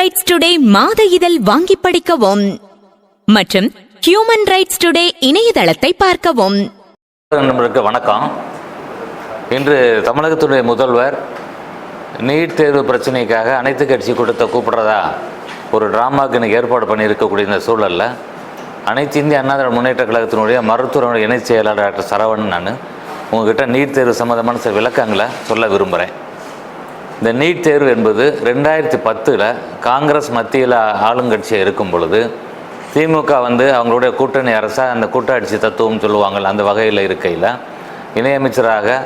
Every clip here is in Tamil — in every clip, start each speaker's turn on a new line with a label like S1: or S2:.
S1: ரைட்ஸ் டுடே மாத இதழ் வாங்கி படிக்கவும் மற்றும் ஹியூமன் ரைட்ஸ் டுடே இணையதளத்தை பார்க்கவும்.
S2: வணக்கம். இன்று தமிழகத்துடைய முதல்வர் நீட் தேர்வு பிரச்சனைக்காக அனைத்து கட்சி கூட்டத்தை கூப்பிடுறதா ஒரு டிராமாவுக்கு இன்னைக்கு ஏற்பாடு பண்ணியிருக்கக்கூடிய இந்த சூழலில் அனைத்து இந்திய அண்ணா திராவிட முன்னேற்ற கழகத்தினுடைய மருத்துவ இணைச் செயலாளர் டாக்டர் சரவணன் நான் உங்ககிட்ட நீட் தேர்வு சம்மந்தமான சில விளக்கங்களை சொல்ல விரும்புகிறேன். இந்த நீட் தேர்வு என்பது 2010 காங்கிரஸ் மத்தியில் ஆளுங்கட்சியாக இருக்கும் பொழுது திமுக அவங்களுடைய கூட்டணி அரசாக அந்த கூட்டாட்சி தத்துவம் சொல்லுவாங்கள் அந்த வகையில் இருக்கையில் இணையமைச்சராக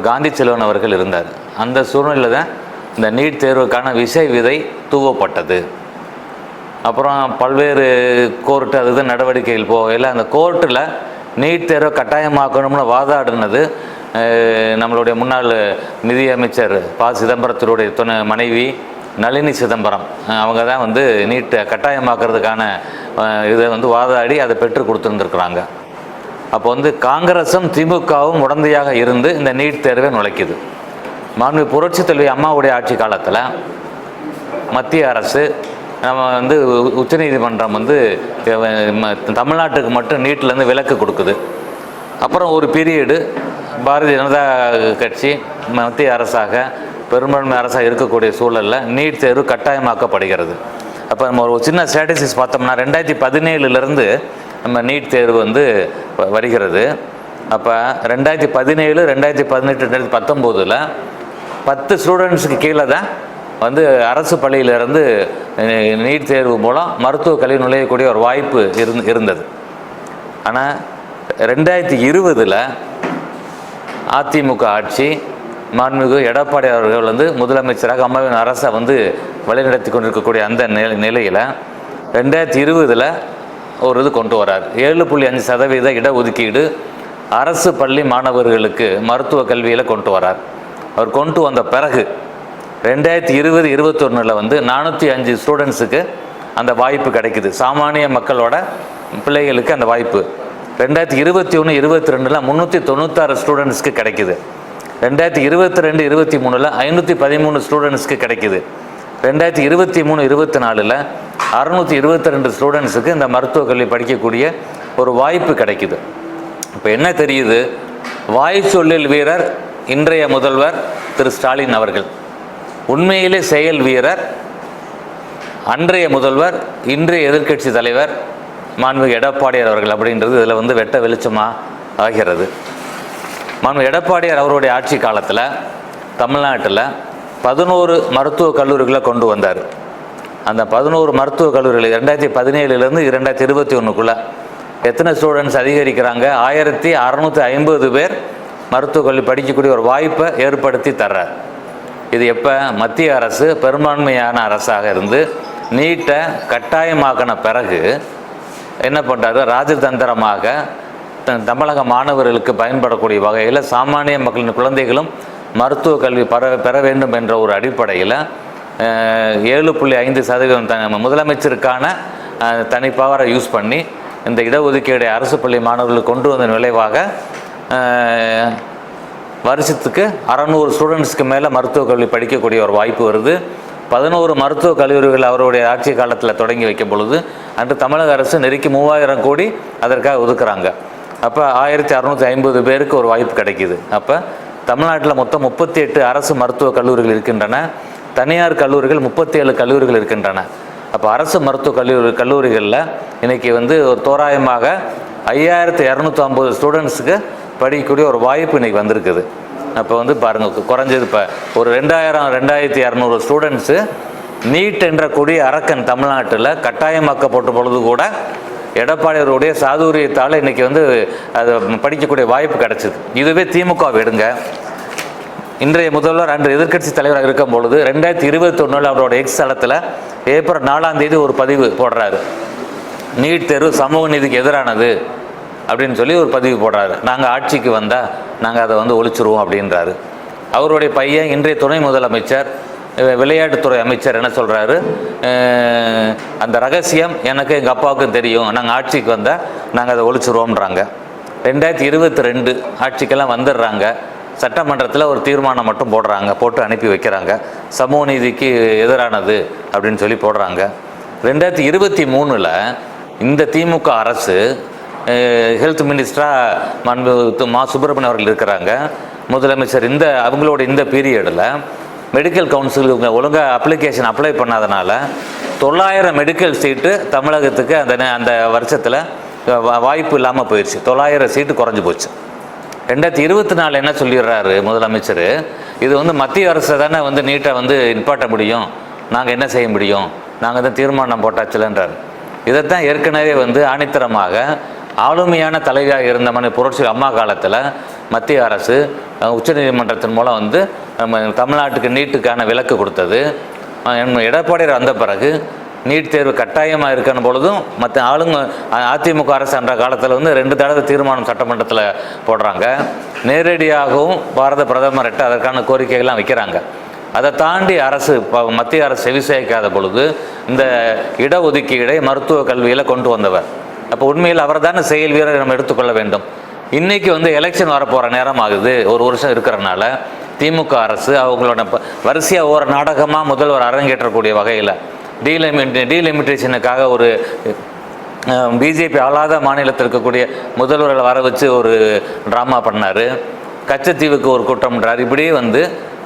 S2: காந்தி செல்வன் அவர்கள் இருந்தார். அந்த சூழ்நிலையில் தான் இந்த நீட் தேர்வுக்கான விசை விதை தூவப்பட்டது. அப்புறம் பல்வேறு கோர்ட்டு அதுதான் நடவடிக்கைகள் போகையில் அந்த கோர்ட்டில் நீட் தேர்வை கட்டாயமாக்கணும்னு வாதாடினது நம்மளுடைய முன்னாள் நிதியமைச்சர் ப. சிதம்பரத்தினுடைய மனைவி நளினி சிதம்பரம். அவங்க தான் நீட்டை கட்டாயமாக்குறதுக்கான இதை வாதாடி அதை பெற்று கொடுத்துருந்துருக்குறாங்க. அப்போ காங்கிரஸும் திமுகவும் உடந்தையாக இருந்து இந்த நீட் தேர்வை நுழைக்குது. மாண்பு புரட்சி தலைவி அம்மாவுடைய ஆட்சி காலத்தில் மத்திய அரசு நம்ம உச்சநீதிமன்றம் தமிழ்நாட்டுக்கு மட்டும் நீட்டிலேருந்து விலக்கு கொடுக்குது. அப்புறம் ஒரு பீரியடு பாரதிய ஜனதா கட்சி மத்திய அரசாக பெரும்பான்மை அரசாக இருக்கக்கூடிய சூழலில் நீட் தேர்வு கட்டாயமாக்கப்படுகிறது. அப்போ நம்ம ஒரு சின்ன ஸ்ட்ராட்டஜிஸ் பார்த்தோம்னா 2017 நம்ம நீட் தேர்வு வருகிறது. அப்போ 2017, 2018, 2019 10 ஸ்டூடெண்ட்ஸுக்கு கீழே தான் அரசு பள்ளியிலிருந்து நீட் தேர்வு மூலம் மருத்துவ கல்வி நுழையக்கூடிய ஒரு வாய்ப்பு இருந்தது. ஆனால் 2020 அதிமுக ஆட்சி மாண்புமிகு எடப்பாடி அவர்கள் முதலமைச்சராக அம்மாவின் அரசை வழிநடத்தி கொண்டிருக்கக்கூடிய அந்த நிலையில் 2020 ஒரு இது கொண்டு வரார். 7.5% இடஒதுக்கீடு அரசு பள்ளி மாணவர்களுக்கு மருத்துவ கல்வியில் கொண்டு வரார். அவர் கொண்டு வந்த பிறகு 2020-21 405 ஸ்டூடெண்ட்ஸுக்கு அந்த வாய்ப்பு கிடைக்குது. சாமானிய மக்களோட பிள்ளைகளுக்கு அந்த வாய்ப்பு 2021-22 396 ஸ்டூடெண்ட்ஸ்க்கு கிடைக்குது. 2022-23 513 ஸ்டூடெண்ட்ஸ்க்கு கிடைக்குது. 2023-24 622 ஸ்டூடெண்ட்ஸுக்கு இந்த மருத்துவ கல்வி படிக்கக்கூடிய ஒரு வாய்ப்பு கிடைக்குது. இப்போ என்ன தெரியுது? வாய் சொல்லில் வீரர் இன்றைய முதல்வர் திரு ஸ்டாலின் அவர்கள், உண்மையிலே செயல் வீரர் அன்றைய முதல்வர் இன்றைய எதிர்க்கட்சி தலைவர் மாண்புமிகு எடப்பாடியார் அவர்கள் அப்படின்றது இதில் வெட்ட வெளிச்சமாக ஆகிறது. மாண்புமிகு எடப்பாடியார் அவருடைய ஆட்சி காலத்தில் தமிழ்நாட்டில் 11 மருத்துவக் கல்லூரிகளை கொண்டு வந்தார். அந்த 11 மருத்துவக் கல்லூரிகள் 2017 2021 எத்தனை ஸ்டூடெண்ட்ஸ் அதிகரிக்கிறாங்க? 1650 பேர் மருத்துவக் கல்வி படிக்கக்கூடிய ஒரு வாய்ப்பை ஏற்படுத்தி தர்றார். இது எப்போ? மத்திய அரசு பெரும்பான்மையான அரசாக இருந்து நீட்டை கட்டாயமாக்கின பிறகு என்ன பண்ணுறாரு? ராஜதந்திரமாக தமிழக மாணவர்களுக்கு பயன்படக்கூடிய வகையில் சாமானிய மக்களின் குழந்தைகளும் மருத்துவ கல்வி பெற வேண்டும் என்ற ஒரு அடிப்படையில் 7.5% முதலமைச்சருக்கான தனி பவரை யூஸ் பண்ணி இந்த இடஒதுக்கீடு அரசு பள்ளி மாணவர்களுக்கு கொண்டு வந்த விளைவாக வருஷத்துக்கு 600 ஸ்டூடெண்ட்ஸ்க்கு மேலே மருத்துவக் கல்வி படிக்கக்கூடிய ஒரு வாய்ப்பு வருது. 11 மருத்துவக் கல்லூரிகள் அவருடைய ஆட்சி காலத்தில் தொடங்கி வைக்கும் பொழுது அன்று தமிழக அரசு நெருக்கி 3000 கோடி அதற்காக ஒதுக்குறாங்க. அப்போ 1650 பேருக்கு ஒரு வாய்ப்பு கிடைக்கிது. அப்போ தமிழ்நாட்டில் மொத்தம் 38 அரசு மருத்துவக் கல்லூரிகள் இருக்கின்றன. தனியார் கல்லூரிகள் 37 கல்லூரிகள் இருக்கின்றன. அப்போ அரசு மருத்துவக் கல்லூரிகளில் இன்றைக்கி ஒரு தோராயமாக 5250 ஸ்டூடெண்ட்ஸுக்கு படிக்கக்கூடிய ஒரு வாய்ப்பு இன்றைக்கி வந்திருக்குது. அப்போ பாருங்கள், குறைஞ்சது இப்போ ஒரு 2200 ஸ்டூடெண்ட்ஸு நீட் என்ற கொடிய அரக்கன் தமிழ்நாட்டில் கட்டாயமாக்கப்பட்ட பொழுது கூட எடப்பாடியருடைய சாதுரியத்தால் இன்றைக்கி அது படிக்கக்கூடிய வாய்ப்பு கிடச்சிது. இதுவே திமுக விடுங்க, இன்றைய முதல்வர் அன்று எதிர்க்கட்சி தலைவராக இருக்கும் பொழுது 2021 அவரோட எக்ஸ் தளத்தில் ஏப்ரல் 4 ஒரு பதிவு போடுறாரு. நீட் தேர்வு சமூக நீதிக்கு எதிரானது அப்படின்னு சொல்லி ஒரு பதிவு போடுறாரு. நாங்கள் ஆட்சிக்கு வந்தால் நாங்கள் அதை ஒழிச்சிருவோம் அப்படின்றாரு. அவருடைய பையன் இன்றைய துணை முதலமைச்சர் விளையாட்டுத்துறை அமைச்சர் என்ன சொல்கிறாரு? அந்த ரகசியம் எனக்கு எங்கள் அப்பாவுக்கும் தெரியும், நாங்கள் ஆட்சிக்கு வந்தால் நாங்கள் அதை ஒழிச்சிருவோம்ன்றாங்க. 2022 ஆட்சிக்கெல்லாம் வந்துடுறாங்க. சட்டமன்றத்தில் ஒரு தீர்மானம் மட்டும் போட்டு அனுப்பி வைக்கிறாங்க. சமூக நீதிக்கு எதிரானது அப்படின்னு சொல்லி போடுறாங்க. 2023 இந்த திமுக அரசு ஹெல்த் மினிஸ்டராக மா சுப்பிரமணியம் அவர்கள் இருக்கிறாங்க, முதலமைச்சர். அவங்களோட இந்த பீரியடில் மெடிக்கல் கவுன்சிலுக்கு ஒழுங்காக அப்ளிகேஷன் அப்ளை பண்ணாதனால 900 மெடிக்கல் சீட்டு தமிழகத்துக்கு அந்த வருஷத்தில் வாய்ப்பு இல்லாமல் போயிடுச்சு. 900 சீட்டு குறைஞ்சி போச்சு. 2024 என்ன சொல்லிடுறாரு முதலமைச்சர், இது மத்திய அரசை தானே நீட்டை நிப்பாட்ட முடியும், நாங்கள் என்ன செய்ய முடியும், நாங்கள் தான் தீர்மானம் போட்டாச்சுலன்றார். இதைத்தான் ஏற்கனவே ஆணித்தரமாக ஆளுமையான தலைவியாக இருந்த புரட்சி அம்மா காலத்தில் மத்திய அரசு உச்சநீதிமன்றத்தின் மூலம் தமிழ்நாட்டுக்கு நீட்டுக்கான விலக்கு கொடுத்தது. எடப்பாடியார் வந்த பிறகு நீட் தேர்வு கட்டாயமாக இருக்கிற பொழுதும் மற்ற அதிமுக அரசு என்ற காலத்தில் 2 தடவை தீர்மானம் சட்டமன்றத்தில் போடுறாங்க. நேரடியாகவும் பாரத பிரதமர்கிட்ட அதற்கான கோரிக்கைகள்லாம் வைக்கிறாங்க. அதை தாண்டி மத்திய அரசு செவிசாய்க்காத பொழுது இந்த இடஒதுக்கீடை மருத்துவ கல்வியில் கொண்டு வந்தவர். அப்போ உண்மையில் அவர் தானே செயல் வீரர் நம்ம எடுத்துக்கொள்ள வேண்டும். இன்றைக்கி எலெக்ஷன் வரப்போகிற நேரம் ஆகுது, 1 வருஷம் இருக்கிறனால திமுக அரசு அவங்களோட வரிசையாக ஒரு நாடகமாக முதல்வர் அரங்கேற்றக்கூடிய வகையில் டீலிமிட்டேஷனுக்காக ஒரு பிஜேபி ஆளாத மாநிலத்தில் இருக்கக்கூடிய முதல்வர்களை வர வச்சு ஒரு ட்ராமா பண்ணார். கச்சத்தீவுக்கு ஒரு கூட்டம்ன்றார். இப்படியே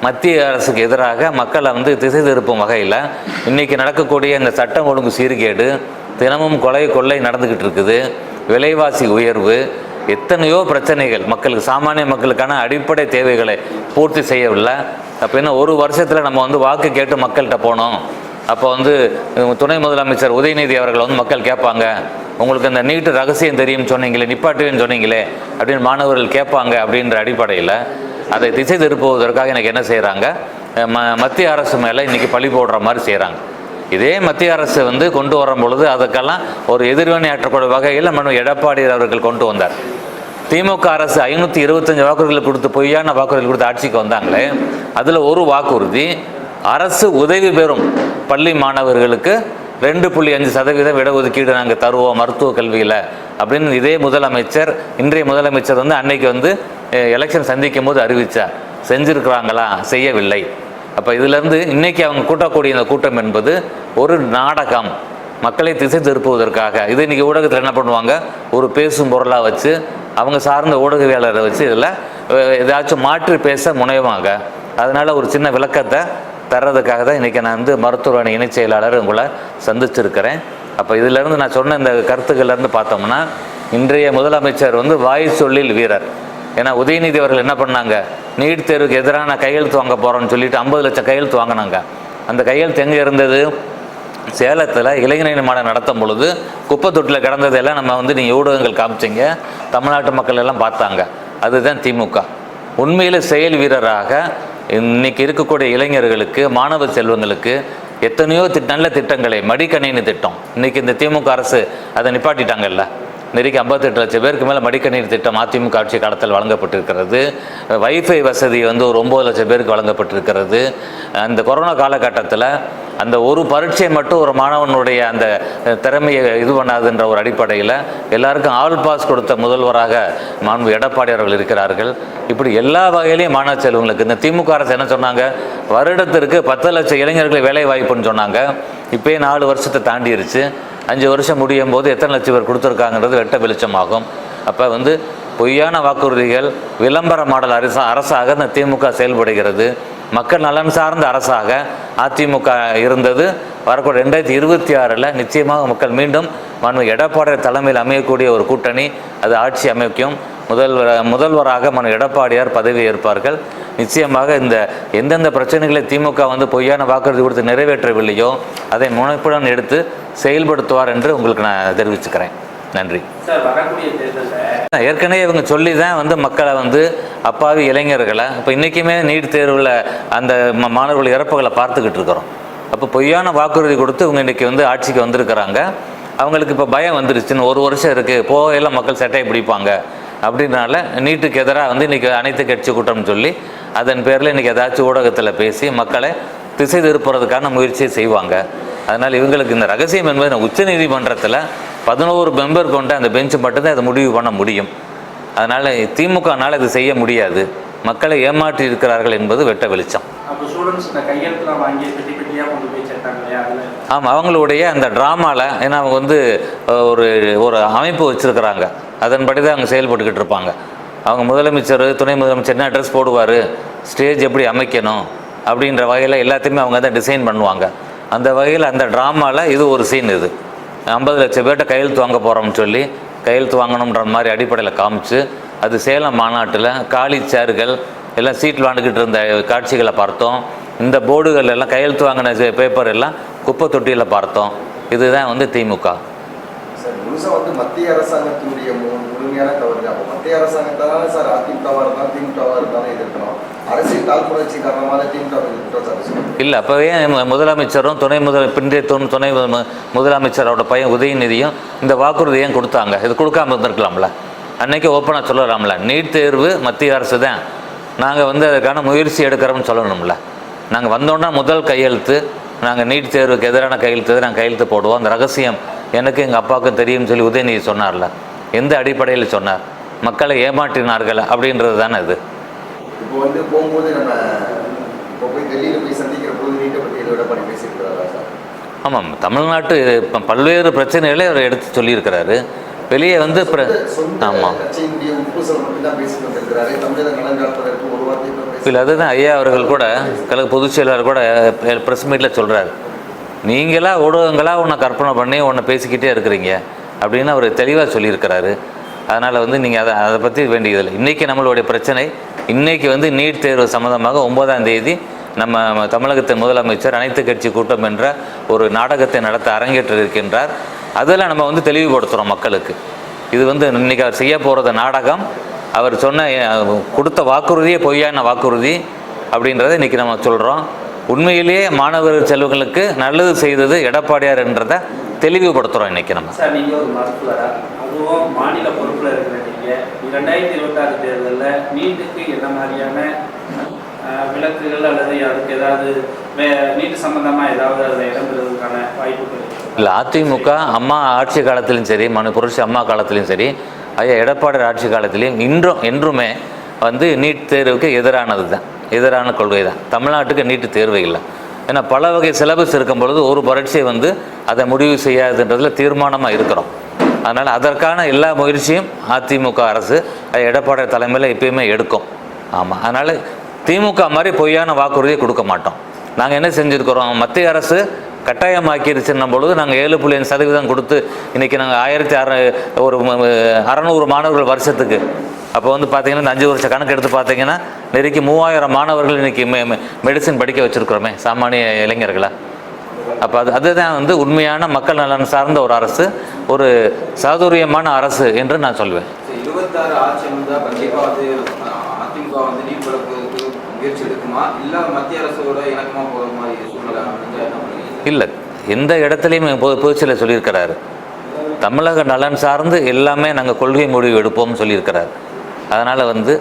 S2: மத்திய அரசுக்கு எதிராக மக்களை திசை திருப்பும் வகையில் இன்றைக்கி நடக்கக்கூடிய இந்த சட்டம் ஒழுங்கு சீர்கேடு, தினமும் கொள்ளை நடந்துக்கிட்டு இருக்குது, விலைவாசி உயர்வு, எத்தனையோ பிரச்சனைகள் மக்களுக்கு, சாமானிய மக்களுக்கான அடிப்படை தேவைகளை பூர்த்தி செய்யவில்லை. அப்போ என்ன 1 வருஷத்தில் நம்ம வாக்கு கேட்டு மக்கள்கிட்ட போனோம். அப்போ துணை முதலமைச்சர் உதயநிதி அவர்கள் மக்கள் கேட்பாங்க, உங்களுக்கு இந்த நீட்டு ரகசியம் தெரியும் சொன்னீங்களே, நிப்பாட்டுவேன்னு சொன்னீங்களே அப்படின்னு மாணவர்கள் கேட்பாங்க. அப்படின்ற அடிப்படையில் அதை திசை திருப்புவதற்காக எனக்கு என்ன செய்கிறாங்க, மத்திய அரசு மேலே இன்றைக்கி பழி போடுற மாதிரி செய்கிறாங்க. இதே மத்திய அரசு கொண்டு வரும் பொழுது அதுக்கெல்லாம் ஒரு எதிர்வினை ஆற்றக்கூடிய வகையில் எடப்பாடி அவர்கள் கொண்டு வந்தார். திமுக அரசு 525 வாக்குறுதிகள் கொடுத்து பொய்யான வாக்குறுதிகள் கொடுத்து ஆட்சிக்கு வந்தாங்களே, அதில் ஒரு வாக்குறுதி அரசு உதவி பெறும் பள்ளி மாணவர்களுக்கு 2.5% இடஒதுக்கீடு நாங்கள் தருவோம் மருத்துவ கல்வியில் அப்படின்னு இதே முதலமைச்சர், இன்றைய முதலமைச்சர் அன்னைக்கு எலெக்ஷன் சந்திக்கும் போது அறிவித்தார். செஞ்சுருக்கிறாங்களா? செய்யவில்லை. அப்போ இதிலேருந்து இன்றைக்கி அவங்க கூட்டக்கூடிய இந்த கூட்டம் என்பது ஒரு நாடகம், மக்களை திசை திருப்புவதற்காக. இது இன்றைக்கி ஊடகத்தில் என்ன பண்ணுவாங்க, ஒரு பேசும் பொருளாக வச்சு அவங்க சார்ந்த ஊடகவியலரை வச்சு இதில் ஏதாச்சும் மாற்றி பேச முனைவாங்க. அதனால் ஒரு சின்ன விளக்கத்தை தர்றதுக்காக தான் இன்றைக்கி நான் மருத்துவ அணி இணைச் செயலாளர் உங்களை சந்திச்சிருக்கிறேன். அப்போ இதிலேருந்து நான் சொன்ன இந்த கருத்துக்கள்லேருந்து பார்த்தோம்னா, இன்றைய முதலமைச்சர் வாய் சொல்லில் வீரர். ஏன்னா உதயநிதி அவர்கள் என்ன பண்ணாங்க, நீட் தேர்வுக்கு எதிரான கையெழுத்து வாங்க போகிறோன்னு சொல்லிட்டு 50 லட்சம் கையெழுத்து வாங்கினாங்க. அந்த கையெழுத்து எங்கே இருந்தது? சேலத்தில் இளைஞர் மாநாடு நடத்தும் பொழுது குப்பை தொட்டில் கிடந்ததெல்லாம் நம்ம நீங்கள் ஊடகங்கள் காமிச்சிங்க, தமிழ்நாட்டு மக்கள் எல்லாம் பார்த்தாங்க. அதுதான் திமுக. உண்மையில் செயல் வீரராக இன்றைக்கி இருக்கக்கூடிய இளைஞர்களுக்கு, மாணவ செல்வங்களுக்கு எத்தனையோ நல்ல திட்டங்களை, மடிக்கணினி திட்டம் இன்றைக்கி இந்த திமுக அரசு அதை நிப்பாட்டிட்டாங்கல்ல. நெருக்கி 58 லட்சம் பேருக்கு மேலே மடிக்கணினி திட்டம் அதிமுக ஆட்சி காலத்தில் வழங்கப்பட்டிருக்கிறது. வைஃபை வசதி ஒரு 9 லட்சம் பேருக்கு வழங்கப்பட்டிருக்கிறது. அந்த கொரோனா காலகட்டத்தில் அந்த ஒரு பரீட்சை மட்டும் ஒரு மாணவனுடைய அந்த திறமையை இது பண்ணாதுன்ற ஒரு அடிப்படையில் எல்லாருக்கும் ஆல் பாஸ் கொடுத்த முதல்வராக மாண்பு எடப்பாடி அவர்கள் இருக்கிறார்கள். இப்படி எல்லா வகையிலையும் மாணவ செல்வங்களுக்கு இந்த திமுக அரசு என்ன சொன்னாங்க, வருடத்திற்கு 10 லட்சம் இளைஞர்கள் வேலை வாய்ப்புன்னு சொன்னாங்க. இப்போயே 4 வருஷத்தை தாண்டிடுச்சு. 5 வருஷம் முடியும் போது எத்தனை லட்சம் பேர் கொடுத்துருக்காங்கிறது வெட்ட வெளிச்சமாகும். அப்போ பொய்யான வாக்குறுதிகள், விளம்பர மாடல் அரசாக இந்த திமுக செயல்படுகிறது. மக்கள் நலன் சார்ந்த அரசாக அதிமுக இருந்தது. வரக்கூடிய 2026 நிச்சயமாக மக்கள் மீண்டும் எடப்பாடி தலைமையில் அமையக்கூடிய ஒரு கூட்டணி, அது ஆட்சி அமைக்கும். முதல்வராக எடப்பாடியார் பதவி ஏற்பார்கள். நிச்சயமாக இந்த எந்தெந்த பிரச்சனைகளை திமுக பொய்யான வாக்குறுதி கொடுத்து நிறைவேற்றவில்லையோ அதை முனைப்புடன் எடுத்து செயல்படுத்துவார் என்று உங்களுக்கு நான் தெரிவிச்சுக்கிறேன். நன்றி. ஏற்கனவே இவங்க சொல்லி தான் மக்களை அப்பாவி இளைஞர்களை இப்போ இன்றைக்குமே நீட் தேர்வில் அந்த மாணவர்கள் இறப்புகளை பார்த்துக்கிட்டு இருக்கிறோம். அப்போ பொய்யான வாக்குறுதி கொடுத்து இவங்க இன்றைக்கி ஆட்சிக்கு வந்திருக்கிறாங்க. அவங்களுக்கு இப்போ பயம் வந்துருச்சுன்னு 1 வருஷம் இருக்குது, போகையெல்லாம் மக்கள் சட்டையை பிடிப்பாங்க அப்படின்னால நீட்டுக்கு எதிராக இன்றைக்கி அனைத்து கட்சி கூட்டம்னு சொல்லி அதன் பேரில் இன்றைக்கி ஏதாச்சும் ஊடகத்தில் பேசி மக்களை திசை திருப்புறதுக்கான முயற்சியை செய்வாங்க. அதனால் இவங்களுக்கு இந்த ரகசியம் என்பது உச்சநீதிமன்றத்தில் 11 மெம்பர் கொண்ட அந்த பெஞ்சு மட்டும்தான் அதை முடிவு பண்ண முடியும். அதனால் திமுகனால் இது செய்ய முடியாது. மக்களை ஏமாற்றி இருக்கிறார்கள் என்பது வெட்ட வெளிச்சம். ஆமாம், அவங்களுடைய அந்த ட்ராமாவில், ஏன்னா அவங்க வந்து ஒரு ஒரு அமைப்பு வச்சுருக்கிறாங்க, அதன்படி தான் அவங்க செயல்பட்டுக்கிட்டு இருப்பாங்க. அவங்க முதலமைச்சர், துணை முதலமைச்சர் என்ன ட்ரெஸ் போடுவார், ஸ்டேஜ் எப்படி அமைக்கணும் அப்படின்ற வகையில் எல்லாத்தையுமே அவங்க தான் டிசைன் பண்ணுவாங்க. அந்த வகையில் அந்த ட்ராமாவில் இது ஒரு சீன். இது 50 லட்சம் பேர்கிட்ட கையெழுத்து வாங்க போகிறோம்னு சொல்லி கையெழுத்து வாங்கணுன்ற மாதிரி அடிப்படையில் காமிச்சு, அது சேலம் மாநாட்டில் காலி சேர்கள் எல்லாம் சீட் விளாண்டுக்கிட்டு இருந்த காட்சிகளை பார்த்தோம். இந்த போர்டுகள் எல்லாம் கையெழுத்து வாங்கின பேப்பர் எல்லாம் குப்பை தொட்டியில் பார்த்தோம். இதுதான் வந்து திமுக.
S3: சார் முழுசாக வந்து மத்திய அரசாங்கத்தினுடைய முழுமையான தவறு. அப்போ மத்திய அரசாங்கத்தால சார் அதிமுகவாக இருந்தாலும் திமுகவாக இருந்தாலும் எதிர்க்கணும். அரசியல் காழ்ப்புணர்ச்சி காரணமாக திமுக இல்லை.
S2: அப்போவே முதலமைச்சரும் பின்றைய துணை முதலமைச்சரோட பையன் உதயநிதியும் இந்த வாக்குறுதி ஏன் கொடுத்தாங்க? இது கொடுக்காம இருந்திருக்கலாம்ல, அன்றைக்கி ஓப்பனாக சொல்லலாம்ல. நீட் தேர்வு மத்திய அரசு தான், நாங்கள் வந்து அதுக்கான முயற்சி எடுக்கிறோம்னு சொல்லணும்ல. நாங்கள் வந்தோன்னா முதல் கையெழுத்து, நாங்கள் நீட் தேர்வுக்கு எதிரான கையெழுத்து நாங்கள் கையெழுத்து போடுவோம். அந்த ரகசியம் எனக்கு எங்கள் அப்பாவுக்கும் தெரியும்னு சொல்லி உதயநிதி சொன்னார்ல. எந்த அடிப்படையில் சொன்னார்? மக்களை ஏமாற்றினார்கள் அப்படின்றது தானே இது.
S3: இப்போ வந்து போகும்போது நம்ம இப்போ போய் டெல்லியில் போய் சந்திக்கிற போது நீட்டை பற்றி எடப்பாடி பேசியிருக்கிறாரா சார்?
S2: ஆமாம், தமிழ்நாட்டு பல்வேறு பிரச்சனைகளை அவர் எடுத்து சொல்லியிருக்கிறாரு. வெளியே வந்து ஆமாம் இல்லை, அதுதான் ஐயா அவர்கள் கூட கழக பொதுச் செயலாளர் கூட ப்ரெஸ் மீட்டில் சொல்கிறார். நீங்களா ஊடகங்களாக உன்னை கற்பனை பண்ணி உன்னை பேசிக்கிட்டே இருக்கிறீங்க அப்படின்னு அவர் தெளிவாக சொல்லியிருக்கிறாரு. அதனால் வந்து நீங்கள் அதை பற்றி வேண்டியதில்லை. இன்றைக்கி நம்மளுடைய பிரச்சனை, இன்றைக்கி வந்து நீட் தேர்வு சம்மந்தமாக 9ஆம் தேதி நம்ம தமிழகத்தின் முதலமைச்சர் அனைத்து கட்சி கூட்டம் என்ற ஒரு நாடகத்தை நடத்த அரங்கேற்ற இருக்கின்றார். அதில் நம்ம வந்து தெளிவுபடுத்துகிறோம் மக்களுக்கு. இது வந்து இன்றைக்கி அவர் செய்ய போகிறது நாடகம். அவர் சொன்ன கொடுத்த வாக்குறுதியே பொய்யான வாக்குறுதி அப்படின்றத இன்றைக்கி நம்ம சொல்கிறோம். உண்மையிலேயே மாணவர் செல்வங்களுக்கு நல்லது செய்தது எடப்பாடியார் என்றதை தெளிவுபடுத்துகிறோம் இன்றைக்கி நம்ம.
S4: சார், நீங்கள் ஒரு மருத்துவராக, அதுவும் மாநில பொறுப்பில் இருக்கிற நீங்கள் 2026 தேர்தலில் நீட்டுக்கு என்ன மாதிரியான விளக்குகள் அல்லது அதுக்கு ஏதாவது நீட்டு சம்பந்தமாக ஏதாவது அதில் இடம்பெறுவதற்கான வாய்ப்புகள்
S2: இல்லை? அதிமுக அம்மா ஆட்சி காலத்திலும் சரி, புரட்சி அம்மா காலத்திலையும் சரி, ஐயா எடப்பாடி ஆட்சி காலத்திலையும் என்றுமே வந்து நீட் தேர்வுக்கு எதிரானது தான், எதிரான கொள்கை தான். தமிழ்நாட்டுக்கு நீட்டு தேர்வு இல்லை. ஏன்னா பல வகை சிலபஸ் இருக்கும் பொழுது ஒரு பரீட்சை வந்து அதை முடிவு செய்யாதுன்றதில் தீர்மானமாக இருக்கிறோம். அதனால் அதற்கான எல்லா முயற்சியும் அதிமுக அரசு எடப்பாடி தலைமையில் எப்பயுமே எடுக்கும். ஆமாம், அதனால் திமுக மாதிரி பொய்யான வாக்குறுதியை கொடுக்க மாட்டோம். நாங்கள் என்ன செஞ்சுருக்கிறோம், மத்திய அரசு கட்டாயமாக்கிருச்சுன்னும் பொழுது நாங்கள் 7.5% கொடுத்து இன்றைக்கி நாங்கள் 1600 மாணவர்கள் வருஷத்துக்கு. அப்போ வந்து பார்த்திங்கன்னா இந்த 5 வருஷ கணக்கு எடுத்து பார்த்தீங்கன்னா நெருக்கி 3000 மாணவர்கள் இன்றைக்கி மெடிசின் படிக்க வச்சுருக்கிறோமே, சாமானிய இளைஞர்களை. அப்போ அதுதான் வந்து உண்மையான மக்கள் நலன் சார்ந்த ஒரு அரசு, ஒரு சாதுரியமான அரசு என்று நான் சொல்வேன்.
S5: 26 ஆட்சி வந்தால் கண்டிப்பாக வந்து அதிமுக வந்து நீட் வளர்ப்பதற்கு முயற்சி எடுக்குமா, இல்லை மத்திய அரசோட இணக்கமாக போகிற மாதிரி சூழ்நிலை
S2: இல்லை? எந்த இடத்துலையும் பொதுச்செயலர் சொல்லியிருக்கிறாரு, தமிழக நலன் சார்ந்து எல்லாமே நாங்கள் கொள்கை முடிவு எடுப்போம்னு சொல்லியிருக்கிறார். அதனால் வந்து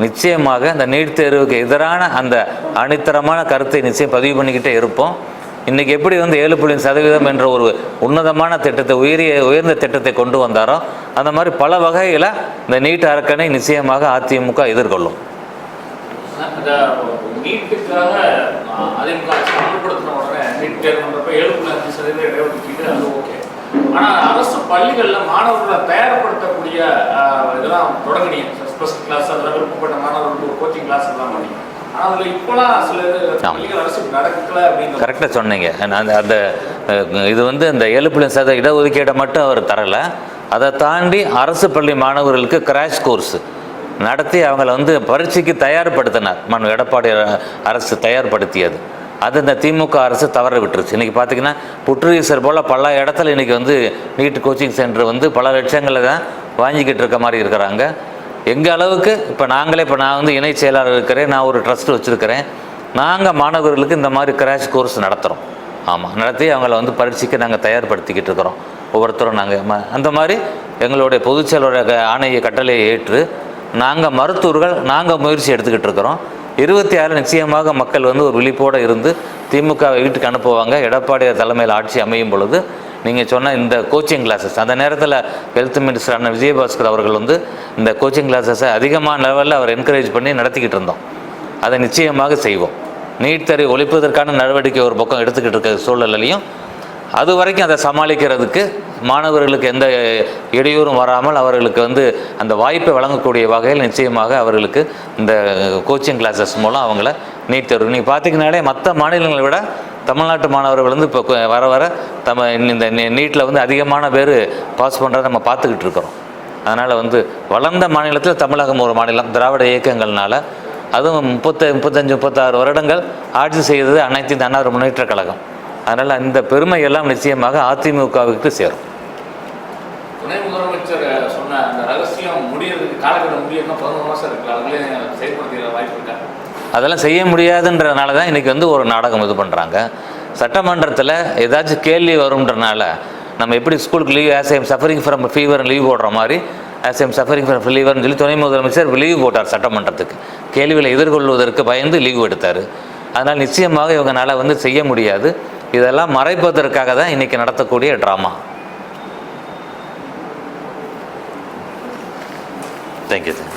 S2: நிச்சயமாக இந்த நீட் தேர்வுக்கு எதிரான அந்த அணித்தரமான கருத்தை நிச்சயம் பதிவு பண்ணிக்கிட்டே இருப்போம். இன்றைக்கி எப்படி வந்து 7% என்ற ஒரு உன்னதமான திட்டத்தை, உயர்ந்த திட்டத்தை கொண்டு வந்தாரோ அந்த மாதிரி பல வகையில் இந்த நீட் அரக்கனை நிச்சயமாக அதிமுக எதிர்கொள்ளும்.
S6: நீட்டுக்காக அதிமுக அமல்படுத்தின உடனே நீட் தேர்வுன்றப்ப 7.5% இடஒதுக்கீடு, அது ஓகே. ஆனால் அரசு பள்ளிகளில் மாணவர்களை தயார்படுத்தக்கூடிய இதெல்லாம் தொடங்கினீங்க, ஸ்பெஷல் கிளாஸ், அதில் விருப்பப்பட்ட மாணவர்களுக்கு ஒரு கோச்சிங் கிளாஸ் எல்லாம் பண்ணீங்க. ஆனால் அதில் இப்போலாம் சில பள்ளிகள் அரசு நடக்கல அப்படின்னு
S2: கரெக்டாக சொன்னீங்க. அந்த இது வந்து இந்த 7% இடஒதுக்கீடை மட்டும் அவர் தரலை, அதை தாண்டி அரசு பள்ளி மாணவர்களுக்கு கிராஷ் கோர்ஸ் நடத்தி அவங்கள வந்து பரீட்சைக்கு தயார்படுத்தினார். எடப்பாடி அரசு தயார்படுத்தியது. அது இந்த திமுக அரசு தவற விட்டுருச்சு. இன்றைக்கி பார்த்திங்கன்னா புற்றுநீர் போல் பல இடத்துல இன்றைக்கி வந்து நீட் கோச்சிங் சென்டர் வந்து பல லட்சங்களில் தான் வாங்கிக்கிட்டு இருக்க மாதிரி இருக்கிறாங்க. எங்கள் அளவுக்கு இப்போ நான் வந்து இணை செயலாளர் இருக்கிறேன், நான் ஒரு ட்ரஸ்ட் வச்சுருக்கிறேன். நாங்கள் மாணவர்களுக்கு இந்த மாதிரி கிராஷ் கோர்ஸ் நடத்துகிறோம். ஆமாம், நடத்தி அவங்கள வந்து பரீட்சைக்கு நாங்கள் தயார்படுத்திக்கிட்டு இருக்கிறோம். ஒவ்வொருத்தரும் நாங்கள் அந்த மாதிரி எங்களுடைய பொதுச் செயலோட ஆணைய கட்டளையை ஏற்று நாங்கள் மருத்துவர்கள் நாங்கள் முயற்சி எடுத்துக்கிட்டு இருக்கிறோம். 26 நிச்சயமாக மக்கள் வந்து ஒரு விழிப்போடு இருந்து திமுக வீட்டுக்கு அனுப்புவாங்க. எடப்பாடி தலைமையில் ஆட்சி அமையும் பொழுது நீங்கள் சொன்ன இந்த கோச்சிங் கிளாஸஸ், அந்த நேரத்தில் ஹெல்த் மினிஸ்டரான விஜயபாஸ்கர் அவர்கள் வந்து இந்த கோச்சிங் கிளாஸஸை அதிகமான லெவலில் அவர் என்கரேஜ் பண்ணி நடத்திக்கிட்டு இருந்தோம். அதை நிச்சயமாக செய்வோம். நீட் தேர்வை ஒழிப்பதற்கான நடவடிக்கை ஒரு பக்கம் எடுத்துக்கிட்டு இருக்க சூழலையும் அது வரைக்கும் அதை சமாளிக்கிறதுக்கு மாணவர்களுக்கு எந்த இடையூறும் வராமல் அவர்களுக்கு வந்து அந்த வாய்ப்பை வழங்கக்கூடிய வகையில் நிச்சயமாக அவர்களுக்கு இந்த கோச்சிங் கிளாஸஸ் மூலம் அவங்கள நீட் தேர்வு, நீங்கள் பார்த்தீங்கன்னாலே மற்ற மாநிலங்களை விட தமிழ்நாட்டு மாணவர்கள் வந்து இப்போ வர வர இந்த நீட்டில் வந்து அதிகமான பேர் பாஸ் பண்ணுறதை நம்ம பார்த்துக்கிட்டு இருக்கிறோம். அதனால் வந்து வளர்ந்த மாநிலத்தில் தமிழகம் ஒரு மாநிலம், திராவிட இயக்கங்கள்னால, அதுவும் 35-36 வருடங்கள் ஆட்சி செய்தது அனைத்து இந்திய அண்ணா முன்னேற்ற கழகம். அதனால் இந்த பெருமை எல்லாம் நிச்சயமாக அதிமுகவுக்கு சேரும்.
S6: துணை முதலமைச்சர் சொன்ன அந்த ரகசியம் முடியறதுக்கு காலக்கட்டம் முடியணும் 11 மாதம் இருக்குல்ல, அதுலேயே செயல்படுத்திக்கிற வாய்ப்பு இருக்கா? அதெல்லாம்
S2: செய்ய முடியாதுன்றதுனால தான் இன்றைக்கி வந்து ஒரு நாடகம் இது பண்ணுறாங்க. சட்டமன்றத்தில் ஏதாச்சும் கேள்வி வரும்ன்றனால நம்ம எப்படி ஸ்கூலுக்கு leave as I'm suffering from fever leave போடுற மாதிரி ஆஸ் ஐம் சஃபரிங் ஃப்ரம் ஃபீவர்னு சொல்லி துணை முதலமைச்சர் லீவ் போட்டார். சட்டமன்றத்துக்கு கேள்விகளை எதிர்கொள்வதற்கு பயந்து லீவ் எடுத்தார். அதனால் நிச்சயமாக இவங்களால் வந்து செய்ய முடியாது. இதெல்லாம் மறைப்பதற்காக தான் இன்றைக்கி நடத்தக்கூடிய ட்ராமா. Thank you sir.